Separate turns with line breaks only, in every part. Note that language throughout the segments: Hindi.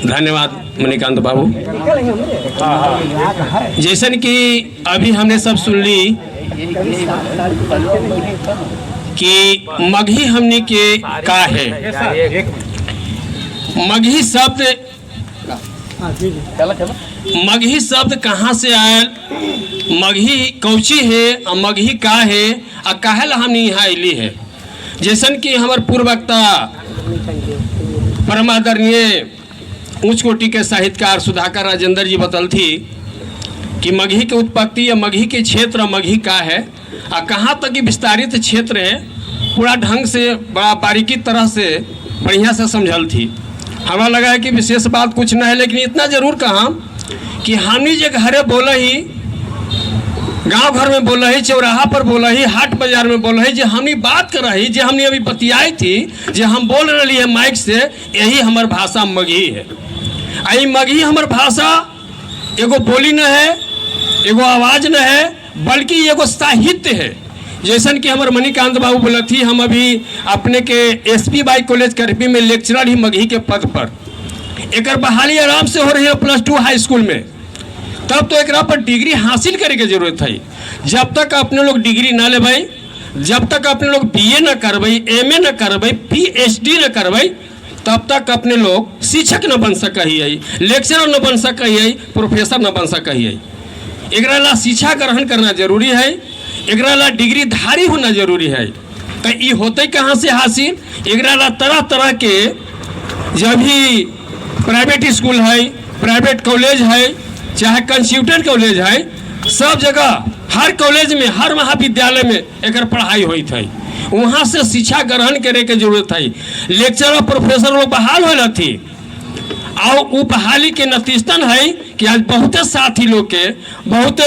धन्यवाद मणिकांत बाबू। जैसन कि अभी हमने सब सुन ली कि मगही हमने के का है। मगही शब्द कहाँ से आयल, मगही कौची है और मगही का है और काहेला हमने यहाँ अली है। जैसन कि हमारे पूर्ववक्ता परमादरणीय उच्च कोटि के साहित्यकार सुधाकर राजेंद्र जी बतल थी कि मगही के उत्पत्ति या मगही के क्षेत्र मगही का है और कहाँ तक कि विस्तारित क्षेत्र है, पूरा ढंग से बड़ा बारीकी तरह से बढ़िया से समझल थी। हमारा लगा है कि विशेष बात कुछ न है, लेकिन इतना जरूर कहा कि हमने जो घरे बोला ही, गांव घर में बोला ही, चौराहा पर बोला ही, हाट बाजार में बोला ही, जो हमने बात कर रही, जो हमने अभी बतियाई थी, जो हम बोल रही है माइक से, यही हमार भाषा मगही है। आई मगही हमार भाषा एगो बोली न है, एगो आवाज न है, बल्कि एगो साहित्य है। जैसन कि हमारे मणिकांत बाबू बोला थी, हम अभी अपने के एसपी बाई कॉलेज करपी में लेक्चरर ही मगही के पद पर, एक बहाली आराम से हो रही है +2 हाई स्कूल में। तब तो एक पर डिग्री हासिल करे के जरूरत है। जब तक अपने लोग डिग्री ना ले भाई, जब तक अपने लोग BA न करबई, MA न करबई, PhD न करबई, तब तक अपने लोग शिक्षक न बन सकिए, लेक्चरर न बन सकिए, प्रोफेसर न बन सकिए। एकरा ला शिक्षा ग्रहण करना जरूरी है, एकरा ला डिग्री धारी होना जरूरी है। तो ये होते कहाँ से हासिल, एकरा ला तरह तरह के जब भी प्राइवेट स्कूल है, प्राइवेट कॉलेज है, चाहे कंस्यूटेंट कॉलेज है, सब जगह हर कॉलेज में, हर महाविद्यालय में एक पढ़ाई हुई थी। वहाँ से शिक्षा ग्रहण करे के जरूरत है। लेक्चरर प्रोफेसर लोग बहाल हो थी और वो बहाली के नतीजतन है कि आज बहुते साथी लोग के, बहुते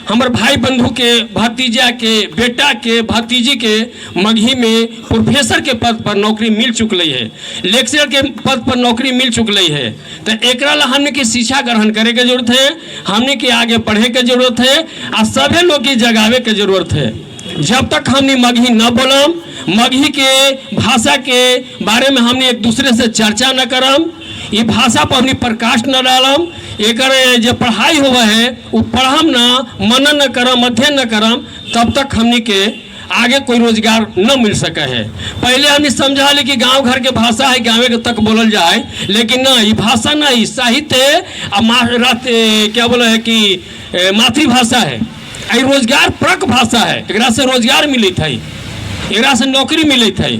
हमारे भाई बंधु के, भतीजा के, बेटा के, भतीजी के मगही में प्रोफेसर के पद पर नौकरी मिल चुकल है, लेक्चरर के पद पर नौकरी मिल चुकल है। तो एकरा ला हमने की शिक्षा ग्रहण करे के जरूरत है, हमने के आगे बढ़े के जरूरत है और सभी लोग की जगावे के जरूरत है। जब तक हमने मगही न बोलम, मगही के भाषा के बारे में हमने एक दूसरे से चर्चा न करम, ये भाषा पर हमने प्रकाश न डालम, एक जो पढ़ाई हुआ है वो पढ़म ना, मनन न करम, अध्ययन न करम, तब तक हमने के आगे कोई रोजगार न मिल सका है। पहले हमने समझा ले कि गांव घर के भाषा है, गाँव के तक बोलल जाए, लेकिन ना, ये भाषा ना, ये साहित्य है और क्या बोला है कि मातृभाषा है, ये रोजगार परक भाषा है। एकरा से रोजगार मिली थी, एकरा से नौकरी मिली थी।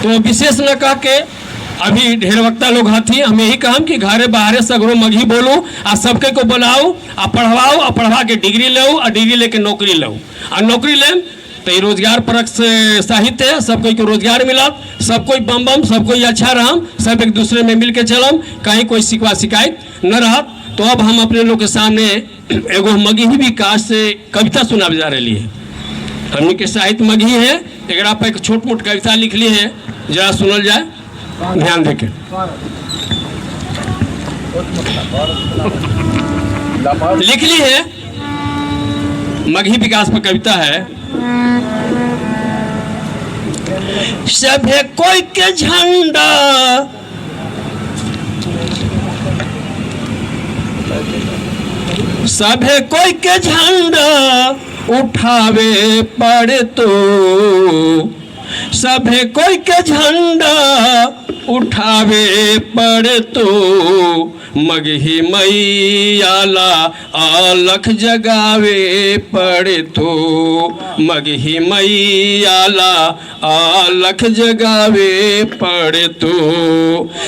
तो विशेष न कह के अभी ढेर वक्ता लोग हथी, हम यही कहम कि घरे बाहरे सगरो मगही बोलू आ सबके को बुलाओ आ पढ़वाओ आ पढ़वा के डिग्री लो और डिग्री लेके नौकरी लो और नौकरी लेम तो ये रोजगार परक से साहित्य है। सब कोई को रोजगार मिला, सब कोई बम बम, सब कोई अच्छा रहम, सब एक दूसरे में मिल के चलम, कहीं कोई शिकवा शिकायत न रहा। तो अब हम अपने लोग के सामने एगो मगही विकास से कविता सुनावे जा रही है। हमने के साहित्य मगही है, एक पर एक छोट मोट कविता लिख ली है, जरा सुनल जाए, ध्यान देके। लिख ली है, मगही विकास पर कविता है। सभे कोई के झंडा सभे कोई के झंडा उठावे पड़े तो, सभे कोई के झंडा उठावे पड़े तो, मगही मैयाला अलख जगावे पड़े तो, मगही मैयाला अलख जगावे पड़े तो,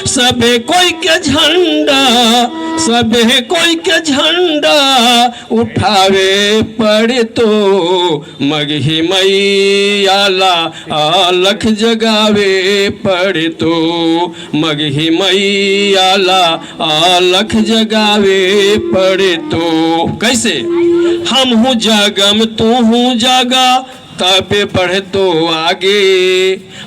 सबे कोई के झंडा, सबे कोई के झंडा उठावे पड़े तो, मगही मैयाला अलख जगावे पड़े तो, मगही मैयाला अलख जगावे पड़े तो। कैसे? हम हूँ जागम तू हूँ जागा तबे बढ़े तो आगे,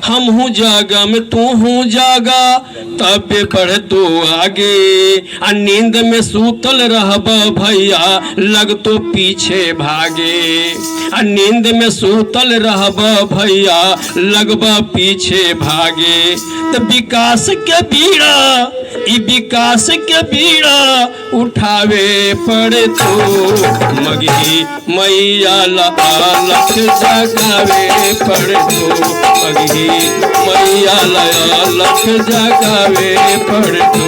हम हूँ जागम तू हूँ जागा तबे बढ़े तो आगे, आ नींद में सूतल रहब भैया लग तो पीछे भागे, आ नींद में सूतल रहब भैया लगब पीछे भागे। तो विकास के बीड़ा ई विकास के बीड़ा उठावे पड़े तो मगही मैया लख जगावे पड़े तो मगही मैया लख जगावे पड़े तो।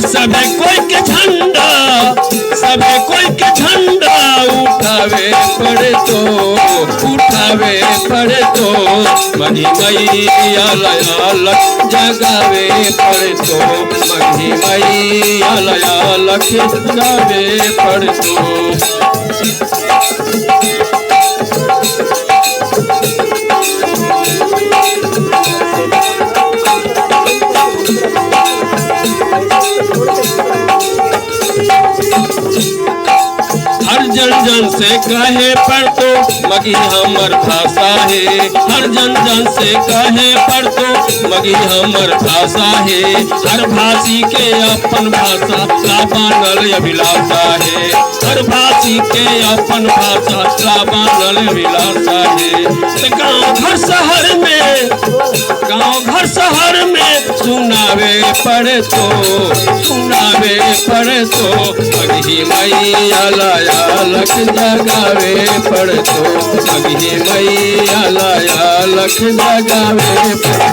सबे कोई के झंडा सबे कोई के झंडा उठावे पड़े तो मगही मैया लख जगावे पड़े तो मगही मैया लख जगावे पड़े तो। हर जन जन से कहे पर तो मगही हमर भाषा है, हर जन जन से कहे पर तो मगही हमर भाषा है। हर भाषी के अपन भाषा ला बनल अभिलाषा है, हर भाषी के अपन भाषा ला बनल अभिलाषा है। तो गाँव घर शहर में सुनावे पड़े तो मगही मैया लख जगावे पड़े तो मगही मैया लख जगावे पड़े।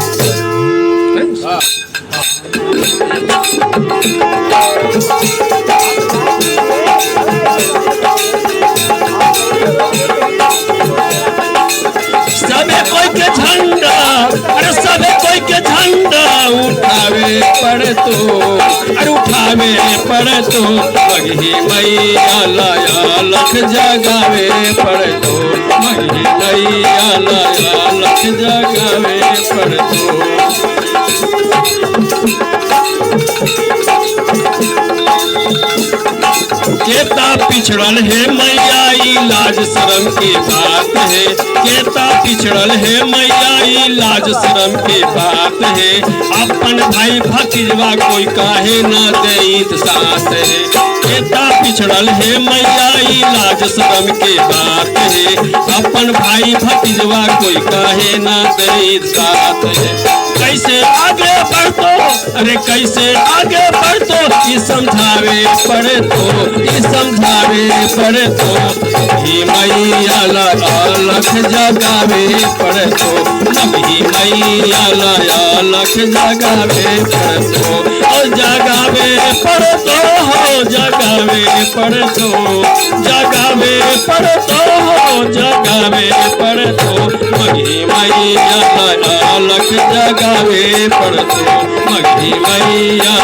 सबे कोई के झंडा अरे सबे कोई के झंडा उठावे पड़े तो मगही मैया लख जगावे पड़े तो मगही मैया लख जगावे पड़े तो। केता पिछड़ल है मैया लाज शर्म की बात है, केता पिछड़ल है मैया लाज शर्म की बात है। अपन भाई भतीजवा कोई काहे न देत साथ है, केता पिछड़ल है मैया लाज शर्म की बात है। अपन भाई भतीजवा कोई काहे न देत साथ है। कैसे आगे बढ़तो अरे कैसे आगे बढ़तो ये समझावे पड़े तो मगही मैया लख जगावे पड़े तो मगही मैया लख जगावे पड़े तो जगावे पड़े तो जगावे पड़े तो जगावे पड़े तो जगावे पड़े तो मगही मैया लख जगावे पड़े तो मगही मैया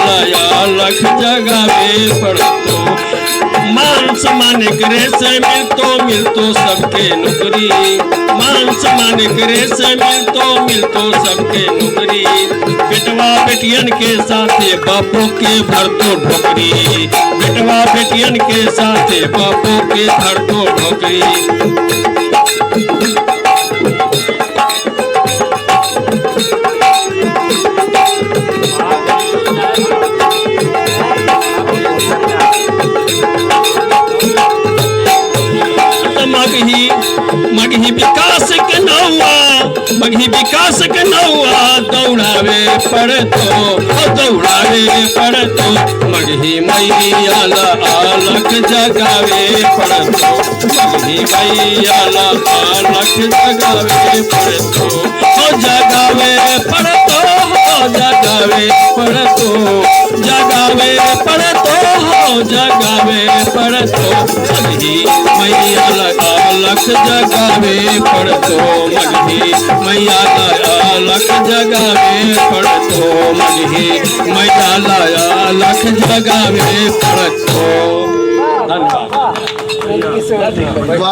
लख जगावे पड़े तो। मान सम्मान करे से मिलतो सबके नौकरी, मान सम्मान करे से मिलतो सबके नौकरी। बेटवा बेटियन के साथे बापों के भरतो ढोकरी, बेटवा बेटियन के साथे बापों के भरतो ढोकरी। मगही विकास के नौआ दौड़ावे पड़े तो मगही मैया लख जगावे पड़े तो मगही मैया लख जगावे पड़े तो जगावे पड़े तो जगावे पड़े तो जगावे पड़े तो जगावे पड़े तो मगही मैया लख जगावे पड़े तो मगही मैया लख जगावे पड़े तो मगही मैया लख जगावे पड़े तो। धन्यवाद।